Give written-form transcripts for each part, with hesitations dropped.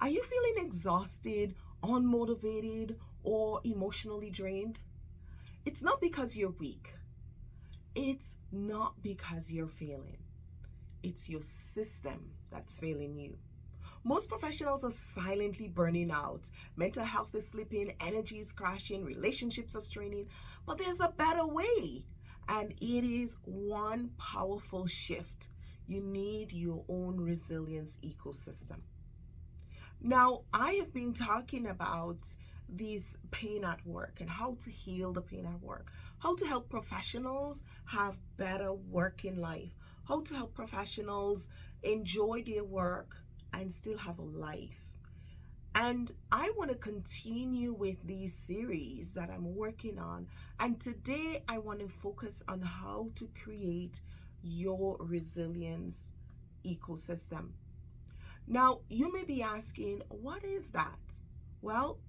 Are you feeling exhausted, unmotivated, or emotionally drained? It's not because you're weak. It's not because you're failing. It's your system that's failing you. Most professionals are silently burning out. Mental health is slipping, energy is crashing, relationships are straining. But there's a better way, and it is one powerful shift. You need your own resilience ecosystem. Now, I have been talking about this pain at work and how to heal the pain at work, how to help professionals have better working life, how to help professionals enjoy their work and still have a life. And I want to continue with these series that I'm working on. And today I want to focus on how to create your resilience ecosystem. Now, you may be asking, what is that? Well,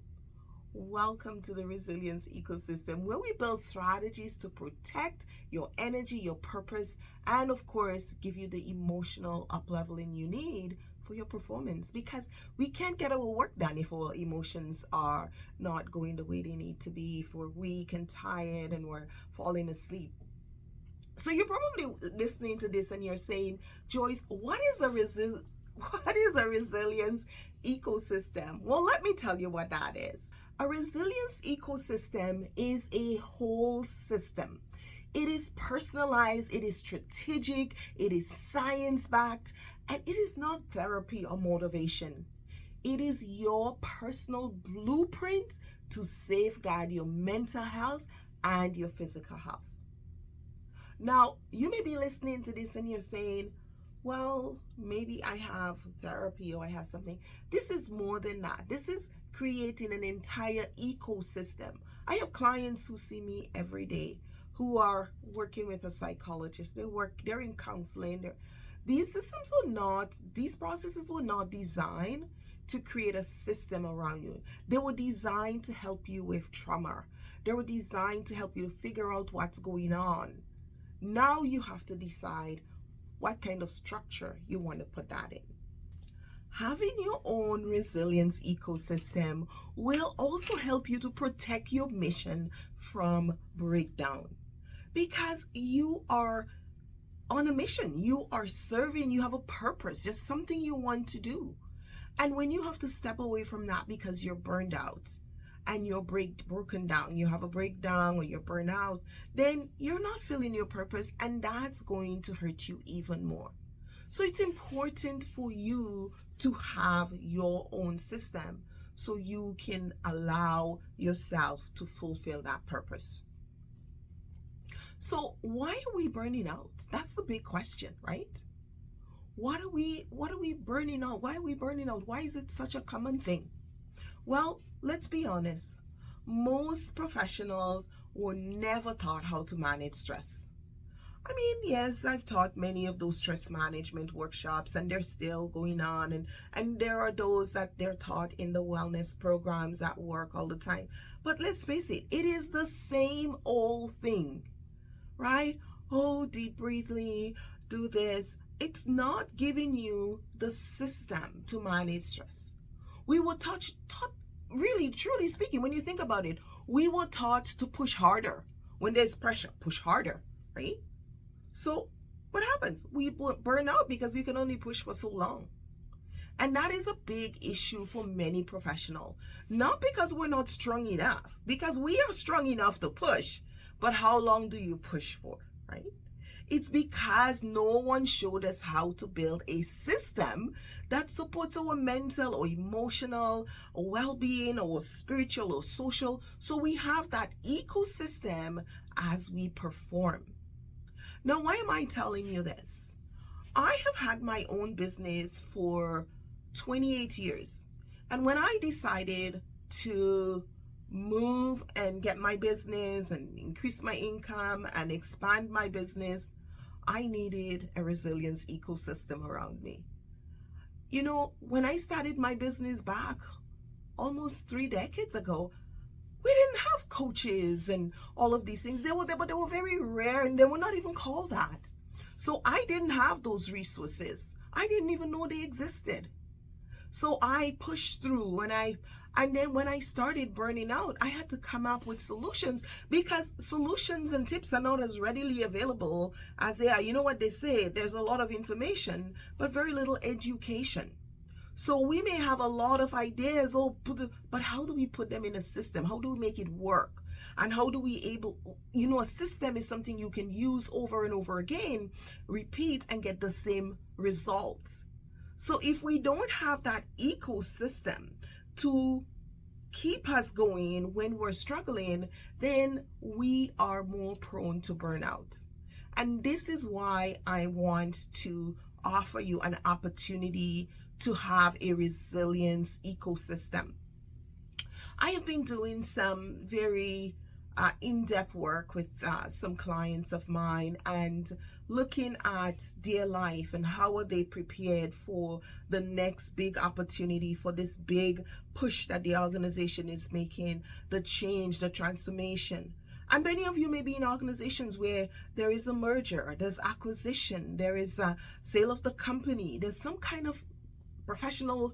welcome to the resilience ecosystem, where we build strategies to protect your energy, your purpose, and of course, give you the emotional upleveling you need for your performance, because we can't get our work done if our emotions are not going the way they need to be, if we're weak and tired and we're falling asleep. So you're probably listening to this and you're saying, Joyce, what is a resilience ecosystem? Well, let me tell you what that is. A resilience ecosystem is a whole system. It is personalized, it is strategic, it is science-backed, and it is not therapy or motivation. It is your personal blueprint to safeguard your mental health and your physical health. Now, you may be listening to this and you're saying, well, maybe I have therapy or I have something. This is more than that. This is creating an entire ecosystem. I have clients who see me every day who are working with a psychologist. They're in counseling. These processes were not designed to create a system around you. They were designed to help you with trauma. They were designed to help you to figure out what's going on. Now you have to decide what kind of structure you want to put that in. Having your own resilience ecosystem will also help you to protect your mission from breakdown, because you are on a mission, you are serving, you have a purpose, just something you want to do. And when you have to step away from that because you're burned out and you're broken down, you have a breakdown or you're burned out, then you're not feeling your purpose, and that's going to hurt you even more. So it's important for you to have your own system so you can allow yourself to fulfill that purpose. So why are we burning out? That's the big question, right? What are we burning out? Why are we burning out? Why is it such a common thing? Well, let's be honest. Most professionals were never taught how to manage stress. I mean, yes, I've taught many of those stress management workshops, and they're still going on. And there are those that they're taught in the wellness programs at work all the time. But let's face it, it is the same old thing, right? Oh, deep breathing, do this. It's not giving you the system to manage stress. We were taught, really, truly speaking, when you think about it, we were taught to push harder. When there's pressure, push harder, right? So what happens? We burn out because you can only push for so long. And that is a big issue for many professionals. Not because we're not strong enough, because we are strong enough to push, but how long do you push for, right? It's because no one showed us how to build a system that supports our mental or emotional or well-being or spiritual or social. So we have that ecosystem as we perform. Now, why am I telling you this? I have had my own business for 28 years. And when I decided to move and get my business and increase my income and expand my business, I needed a resilience ecosystem around me. You know, when I started my business back almost 3 decades ago, we didn't have coaches and all of these things. They were there, but they were very rare, and they were not even called that. So I didn't have those resources. I didn't even know they existed. So I pushed through, and then when I started burning out, I had to come up with solutions, because solutions and tips are not as readily available as they are. You know what they say, there's a lot of information, but very little education. So we may have a lot of ideas, but how do we put them in a system? How do we make it work? And how do we a system is something you can use over and over again, repeat, and get the same results. So if we don't have that ecosystem to keep us going when we're struggling, then we are more prone to burnout. And this is why I want to offer you an opportunity to have a resilience ecosystem. I have been doing some very in-depth work with some clients of mine, and looking at their life and how are they prepared for the next big opportunity, for this big push that the organization is making, the change, the transformation. And many of you may be in organizations where there is a merger, there's acquisition, there is a sale of the company, there's some kind of professional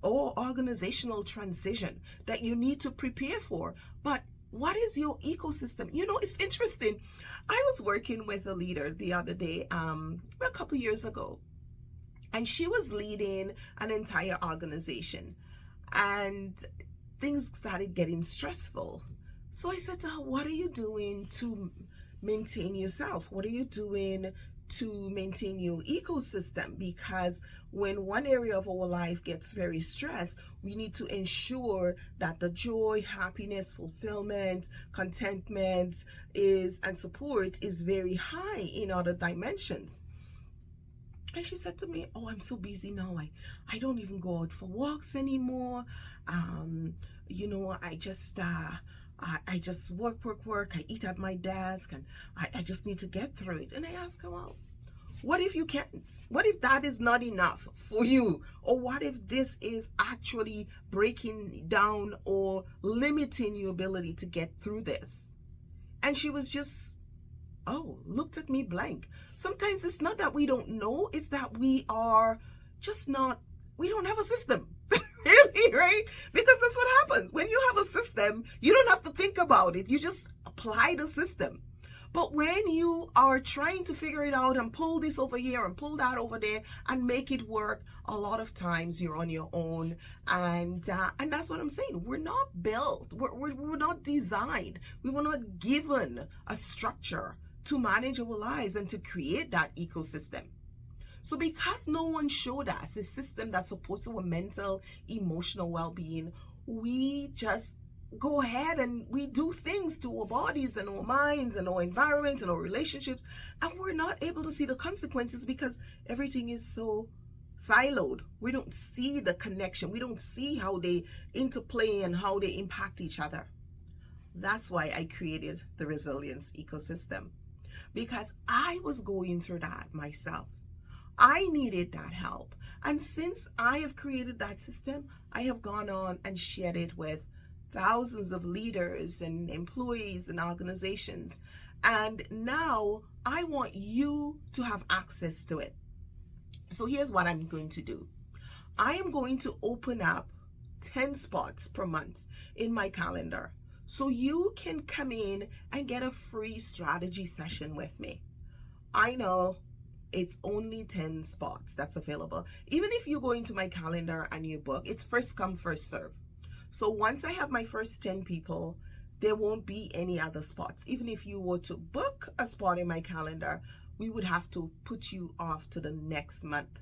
or organizational transition that you need to prepare for. But what is your ecosystem? It's interesting. I was working with a leader the other day, a couple years ago, and she was leading an entire organization, and things started getting stressful. So I said to her, what are you doing to maintain yourself? What are you doing to maintain your ecosystem? Because when one area of our life gets very stressed, we need to ensure that the joy, happiness, fulfillment, contentment and support is very high in other dimensions. And she said to me, oh, I'm so busy now. I don't even go out for walks anymore. I just work. I eat at my desk, and I just need to get through it. And I asked her, well, what if you can't? What if that is not enough for you? Or what if this is actually breaking down or limiting your ability to get through this? And she was just, looked at me blank. Sometimes it's not that we don't know, it's that we are just we don't have a system. Really, right? Because that's what happens. When you have a system, you don't have to think about it. You just apply the system. But when you are trying to figure it out and pull this over here and pull that over there and make it work, a lot of times you're on your own. And that's what I'm saying. We're not built. We're not designed. We were not given a structure to manage our lives and to create that ecosystem. So because no one showed us a system that supports our mental, emotional well-being, we just go ahead and we do things to our bodies and our minds and our environment and our relationships, and we're not able to see the consequences because everything is so siloed. We don't see the connection. We don't see how they interplay and how they impact each other. That's why I created the resilience ecosystem, because I was going through that myself. I needed that help. And since I have created that system, I have gone on and shared it with thousands of leaders and employees and organizations. And now I want you to have access to it. So here's what I'm going to do. I am going to open up 10 spots per month in my calendar, so you can come in and get a free strategy session with me. I know it's only 10 spots that's available. Even if you go into my calendar and you book, it's first come, first serve. So once I have my first 10 people, there won't be any other spots. Even if you were to book a spot in my calendar, we would have to put you off to the next month,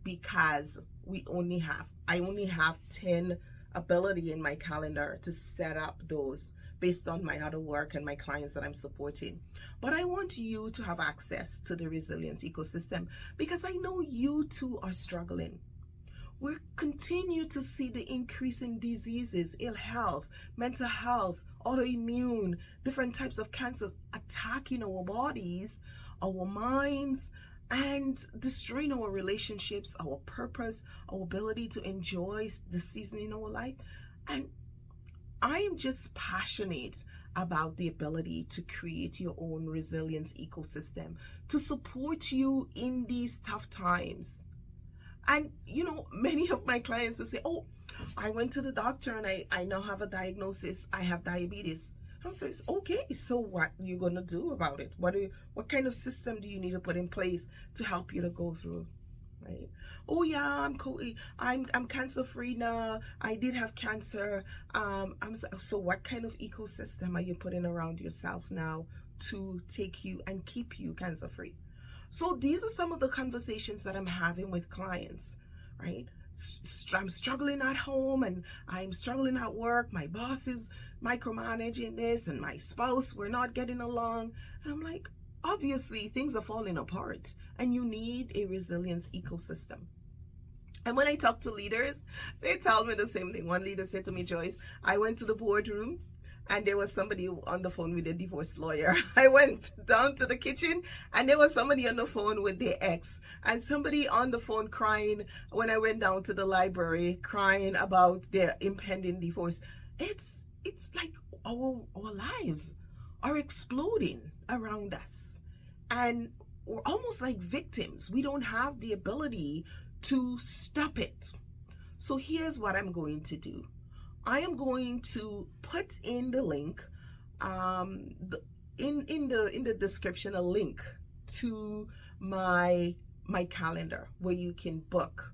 because I only have 10 ability in my calendar to set up those based on my other work and my clients that I'm supporting. But I want you to have access to the resilience ecosystem, because I know you too are struggling. We continue to see the increase in diseases, ill health, mental health, autoimmune, different types of cancers attacking our bodies, our minds, and destroying our relationships, our purpose, our ability to enjoy the season in our life. And I am just passionate about the ability to create your own resilience ecosystem to support you in these tough times. And many of my clients will say, oh, I went to the doctor and I now have a diagnosis. I have diabetes. I say, okay, so what are you gonna do about it? What kind of system do you need to put in place to help you to go through? Right? Oh yeah, I'm cancer free now. I did have cancer. So what kind of ecosystem are you putting around yourself now to take you and keep you cancer free? So these are some of the conversations that I'm having with clients, right? I'm struggling at home and I'm struggling at work. My boss is micromanaging this, and my spouse, we're not getting along. And I'm like, obviously things are falling apart and you need a resilience ecosystem. And when I talk to leaders, they tell me the same thing. One leader said to me, Joyce, I went to the boardroom and there was somebody on the phone with a divorce lawyer. I went down to the kitchen and there was somebody on the phone with their ex, and somebody on the phone crying when I went down to the library, crying about their impending divorce. It's like our lives are exploding around us, and we're almost like victims. We don't have the ability to stop it. So here's what I'm going to do. I am going to put in the link, in the description, a link to my calendar where you can book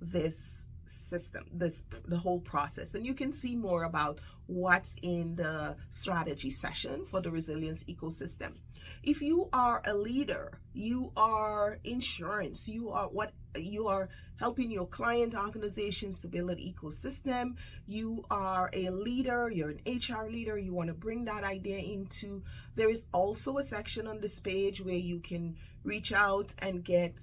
this system, the whole process, and you can see more about what's in the strategy session for the resilience ecosystem. If you are a leader, you are insurance, you are helping your client organizations to build an ecosystem, you are a leader, you're an HR leader, you want to bring that idea into, there is also a section on this page where you can reach out and get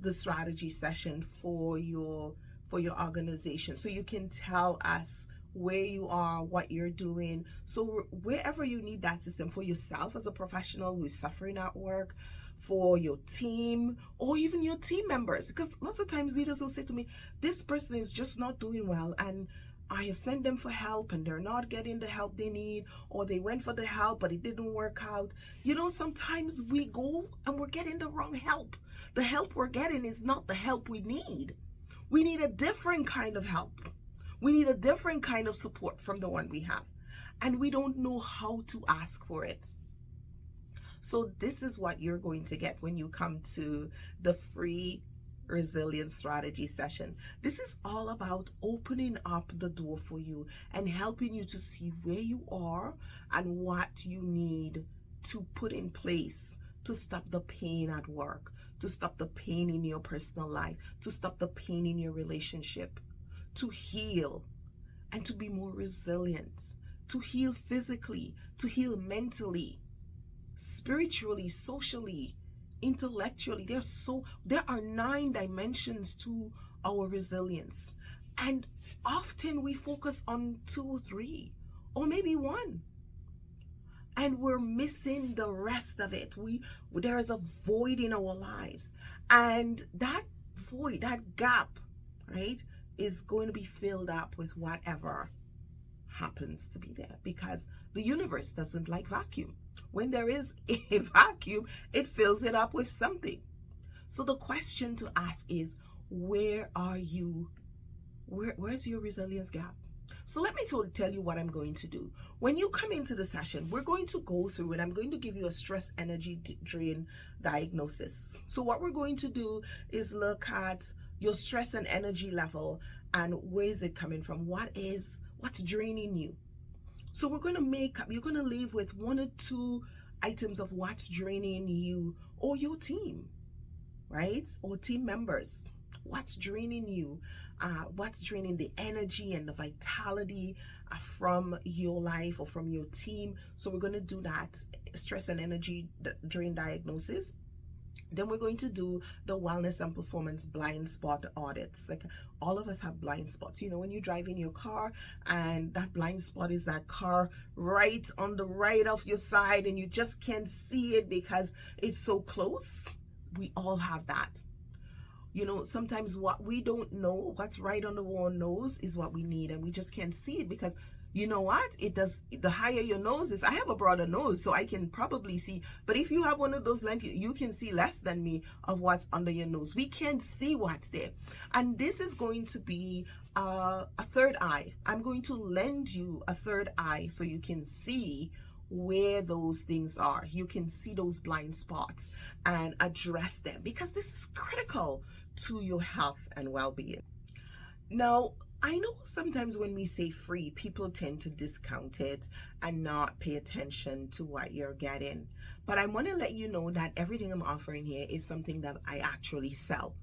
the strategy session for your organization, so you can tell us where you are, what you're doing. So wherever you need that system for yourself as a professional who is suffering at work, for your team, or even your team members, because lots of times leaders will say to me, this person is just not doing well and I have sent them for help and they're not getting the help they need, or they went for the help but it didn't work out. Sometimes we go and we're getting the wrong help. The help we're getting is not the help we need. We need a different kind of help. We need a different kind of support from the one we have, and we don't know how to ask for it. So this is what you're going to get when you come to the free resilience strategy session. This is all about opening up the door for you and helping you to see where you are and what you need to put in place to stop the pain at work, to stop the pain in your personal life, to stop the pain in your relationship, to heal and to be more resilient, to heal physically, to heal mentally, spiritually, socially, intellectually. There are 9 dimensions to our resilience, and often we focus on 2, 3, or maybe 1, and we're missing the rest of it. There is a void in our lives, and that void, that gap, right, is going to be filled up with whatever happens to be there, because the universe doesn't like vacuum. When there is a vacuum, it fills it up with something. So the question to ask is, where are you? Where's your resilience gap? So let me tell you what I'm going to do. When you come into the session, we're going to go through and I'm going to give you a stress energy drain diagnosis. So what we're going to do is look at your stress and energy level and where is it coming from? What's draining you? So you're going to leave with 1 or 2 items of what's draining you or your team, right? Or team members. What's draining you? What's draining the energy and the vitality from your life or from your team? So we're going to do that stress and energy drain diagnosis. Then we're going to do the wellness and performance blind spot audits. Like, all of us have blind spots. When you drive in your car and that blind spot is that car right on the right of your side and you just can't see it because it's so close. We all have that. Sometimes what we don't know, what's right on the wall nose, is what we need, and we just can't see it because You know what? It does. The higher your nose is, I have a broader nose, so I can probably see. But if you have one of those lenses, you can see less than me of what's under your nose. We can't see what's there. And this is going to be a third eye. I'm going to lend you a third eye so you can see where those things are. You can see those blind spots and address them, because this is critical to your health and well-being. Now, I know sometimes when we say free, people tend to discount it and not pay attention to what you're getting. But I want to let you know that everything I'm offering here is something that I actually sell,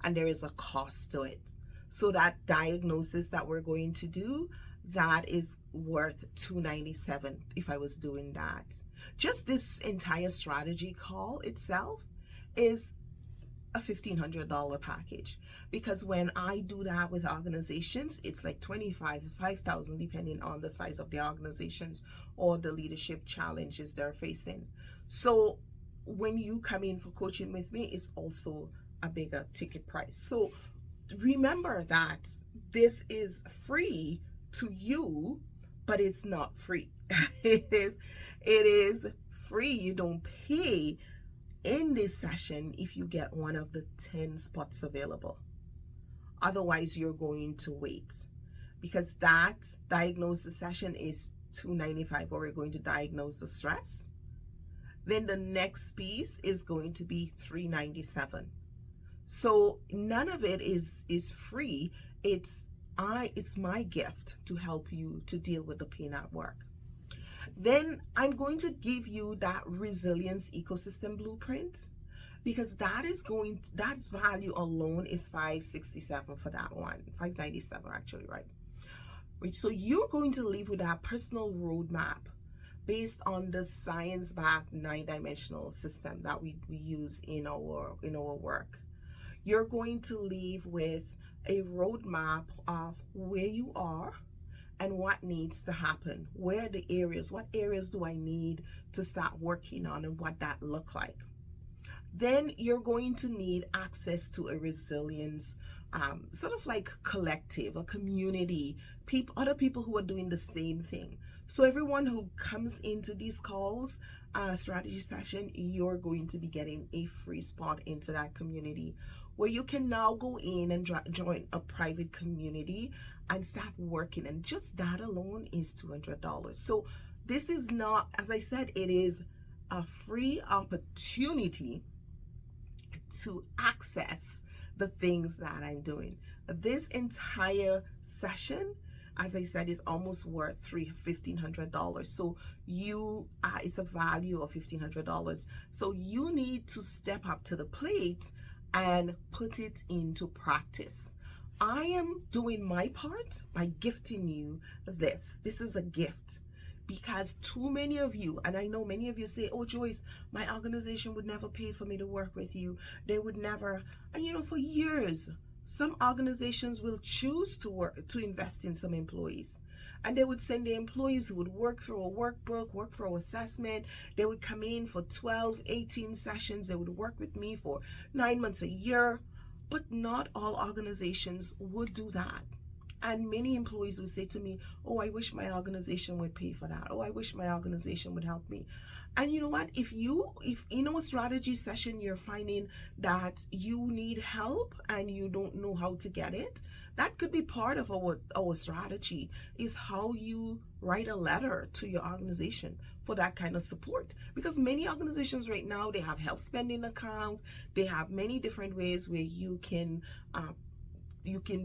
and there is a cost to it. So that diagnosis that we're going to do, that is worth $297 if I was doing that. Just this entire strategy call itself is a $1,500 package, because when I do that with organizations, it's like 5,000 depending on the size of the organizations or the leadership challenges they're facing. So when you come in for coaching with me, it's also a bigger ticket price. So remember that this is free to you, but it's not free. it is free. You don't pay in this session if you get one of the 10 spots available. Otherwise, you're going to wait, because that diagnosis session is $295, where we're going to diagnose the stress. Then the next piece is going to be $397. So none of it is free. It's my gift to help you to deal with the pain at work. Then I'm going to give you that resilience ecosystem blueprint, because that's value alone is $567 for that one, $597 actually, right? So you're going to leave with that personal roadmap based on the science-backed 9-dimensional system that we use in our work. You're going to leave with a roadmap of where you are and what needs to happen. What areas do I need to start working on, and what that look like. Then you're going to need access to a resilience, sort of like collective, a community, other people who are doing the same thing. So everyone who comes into these calls, strategy session, you're going to be getting a free spot into that community, where you can now go in and join a private community and start working. And just that alone is $200. So this is not, as I said, it is a free opportunity to access the things that I'm doing. This entire session, as I said, is almost worth $1,500. So it's a value of $1,500. So you need to step up to the plate and put it into practice. I am doing my part by gifting you this. This is a gift, because too many of you, and I know many of you say, oh, Joyce, my organization would never pay for me to work with you. They would never. And for years, some organizations will choose to invest in some employees. And they would send the employees who would work through a workbook, work through assessment. They would come in for 12, 18 sessions. They would work with me for 9 months, a year. But not all organizations would do that. And many employees would say to me, oh, I wish my organization would pay for that. Oh, I wish my organization would help me. And you know what? If in a strategy session, you're finding that you need help and you don't know how to get it, that could be part of our strategy, is how you write a letter to your organization for that kind of support. Because many organizations right now, they have health spending accounts. They have many different ways where you can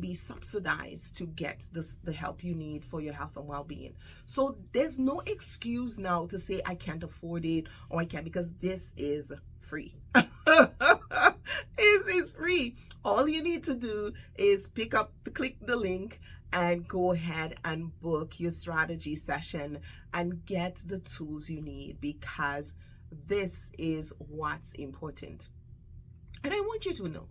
be subsidized to get the help you need for your health and well-being. So there's no excuse now to say I can't afford it or I can't, because this is free. This is free. All you need to do is click the link and go ahead and book your strategy session and get the tools you need, because this is what's important. And I want you to know,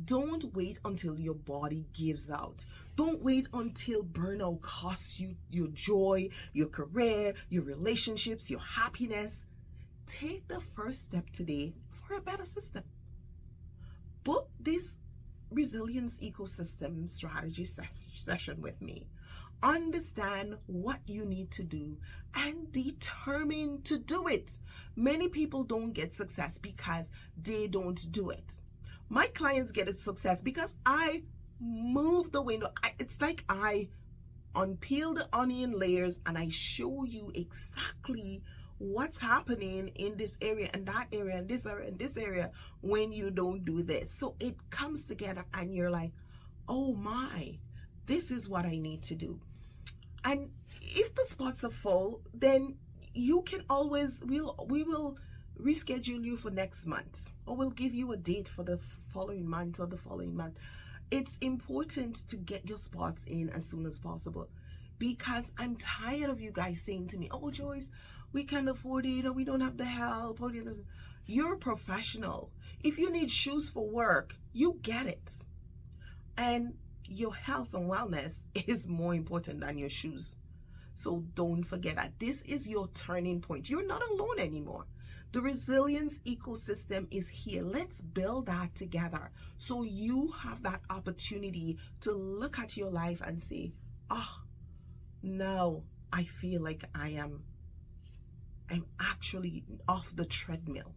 don't wait until your body gives out. Don't wait until burnout costs you your joy, your career, your relationships, your happiness. Take the first step today for a better system. Book this resilience ecosystem strategy session with me. Understand what you need to do and determine to do it. Many people don't get success because they don't do it. My clients get a success because I move the window. It's like I unpeel the onion layers and I show you exactly what's happening in this area and that area and this area and this area when you don't do this. So it comes together and you're like, oh my, this is what I need to do. And if the spots are full, then you can always, we will reschedule you for next month, or we'll give you a date for the following month or the following month. It's important to get your spots in as soon as possible, because I'm tired of you guys saying to me, oh Joyce, we can't afford it, or we don't have the help, or this. You're a professional. If you need shoes for work, you get it. And your health and wellness is more important than your shoes. So don't forget that this is your turning point. You're not alone anymore. The resilience ecosystem is here. Let's build that together so you have that opportunity to look at your life and say, oh, now I feel like I'm actually off the treadmill.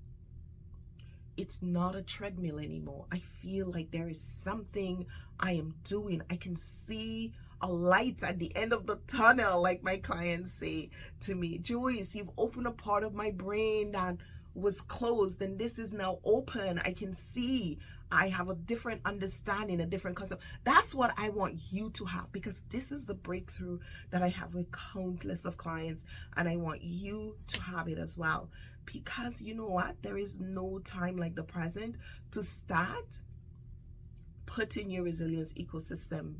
It's not a treadmill anymore. I feel like there is something I am doing. I can see a light at the end of the tunnel, like my clients say to me. Joyce, you've opened a part of my brain that was closed, and this is now open. I can see. I have a different understanding, a different concept. That's what I want you to have, because this is the breakthrough that I have with countless of clients, and I want you to have it as well. Because you know what? There is no time like the present to start putting your resilience ecosystem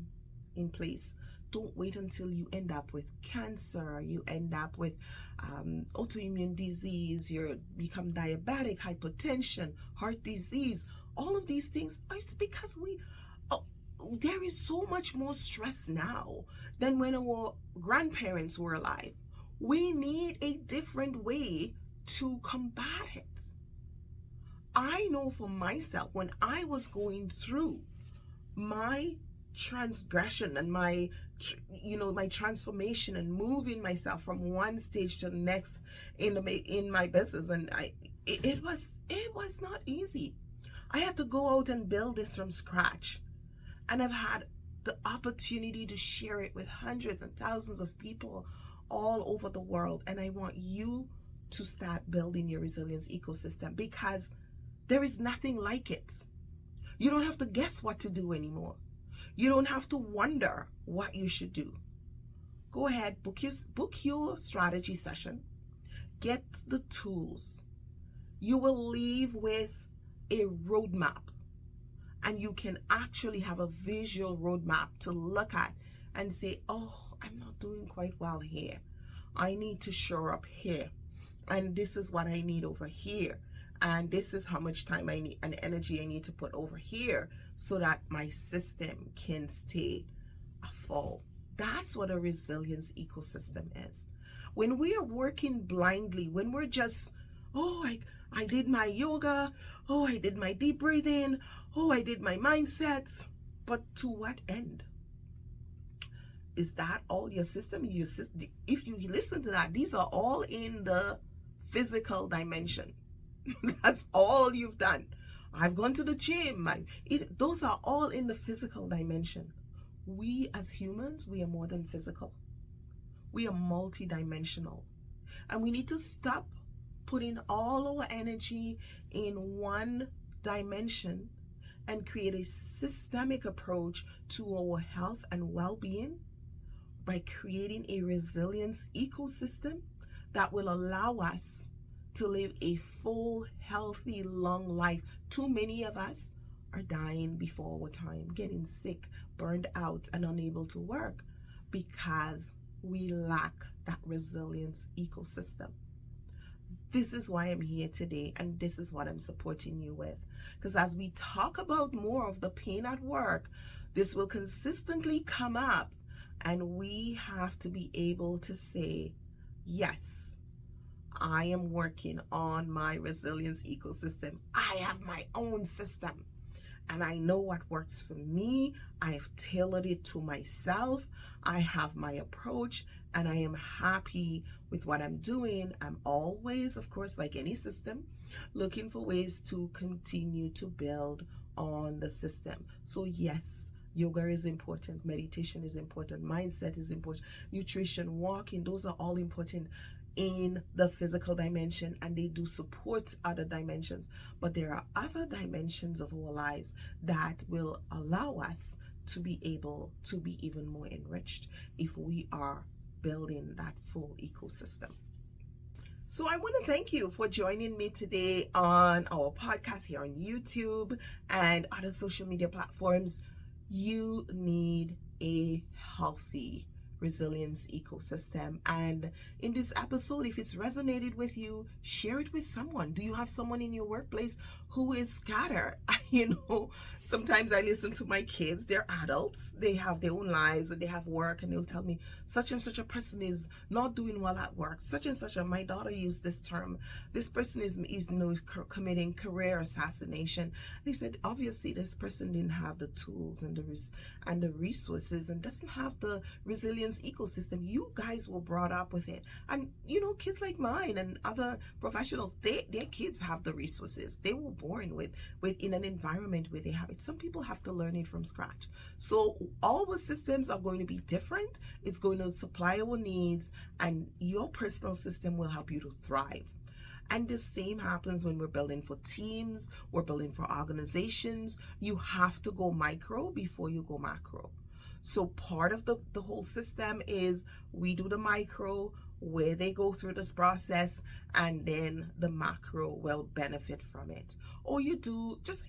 in place. Don't wait until you end up with cancer, you end up with autoimmune disease, you become diabetic, hypertension, heart disease. All of these things are because there is so much more stress now than when our grandparents were alive. We need a different way to combat it. I know for myself, when I was going through my transgression and my transformation and moving myself from one stage to the next in my business, and it was not easy. I had to go out and build this from scratch, and I've had the opportunity to share it with hundreds and thousands of people all over the world. And I want you to start building your resilience ecosystem, because there is nothing like it. You don't have to guess what to do anymore. You don't have to wonder what you should do. Go ahead, book your strategy session. Get the tools. You will leave with a roadmap, and you can actually have a visual roadmap to look at and say, oh, I'm not doing quite well here. I need to shore up here. And this is what I need over here. And this is how much time I need and energy I need to put over here so that my system can stay full. That's what a resilience ecosystem is. When we are working blindly, when we're just, oh, I did my yoga, oh, I did my deep breathing, oh, I did my mindset, but to what end? Is that all your system? If you listen to that, these are all in the physical dimension. That's all you've done. I've gone to the gym. Those are all in the physical dimension. We as humans, we are more than physical. We are multidimensional. And we need to stop putting all our energy in one dimension and create a systemic approach to our health and well-being by creating a resilience ecosystem that will allow us to live a full, healthy, long life. Too many of us are dying before our time, getting sick, burned out, and unable to work because we lack that resilience ecosystem. This is why I'm here today, and this is what I'm supporting you with. Because as we talk about more of the pain at work, this will consistently come up, and we have to be able to say, yes, I am working on my resilience ecosystem. I have my own system. and I know what works for me. I've tailored it to myself. I have my approach, and I am happy with what I'm doing. I'm always, of course, like any system, looking for ways to continue to build on the system. So yes, yoga is important, meditation is important, mindset is important, nutrition, walking, those are all important in the physical dimension, and they do support other dimensions. But there are other dimensions of our lives that will allow us to be able to be even more enriched if we are building that full ecosystem. So I want to thank you for joining me today on our podcast here on YouTube and other social media platforms. You need a healthy resilience ecosystem. And in this episode, if it's resonated with you, share it with someone. Do you have someone in your workplace who is scattered? Sometimes I listen to my kids. They're adults, they have their own lives and they have work, and they'll tell me such and such a person is not doing well at work, such and such. My daughter used this term, this person is committing career assassination. And he said, obviously this person didn't have the tools and the resources and doesn't have the resilience ecosystem. You guys were brought up with it, and kids like mine and other professionals, their kids have the resources. They were born with in an environment where they have it. Some people have to learn it from scratch. So all the systems are going to be different. It's going to supply our needs, and your personal system will help you to thrive. And the same happens when we're building for teams, we're building for organizations. You have to go micro before you go macro. So part of the whole system is we do the micro, where they go through this process, and then the macro will benefit from it. Or you do just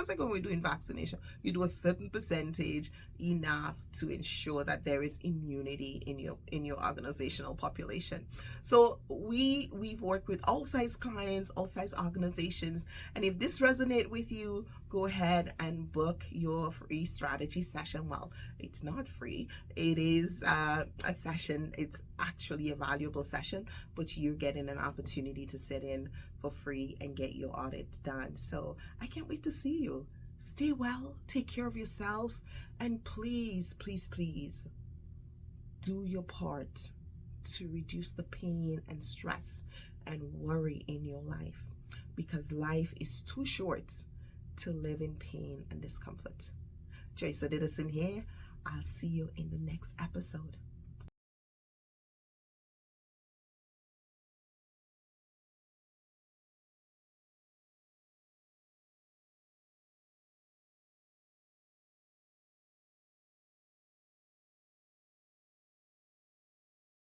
like when we're doing vaccination, you do a certain percentage, enough to ensure that there is immunity in your organizational population. So we've worked with all size clients, all size organizations, and if this resonates with you, go ahead and book your free strategy session. Well, it's not free, it is a session. It's actually a valuable session, but you're getting an opportunity to sit in for free and get your audit done. So I can't wait to see you. Stay well, take care of yourself, and please, please, please do your part to reduce the pain and stress and worry in your life, because life is too short to live in pain and discomfort. Joyce Odidison here. I'll see you in the next episode.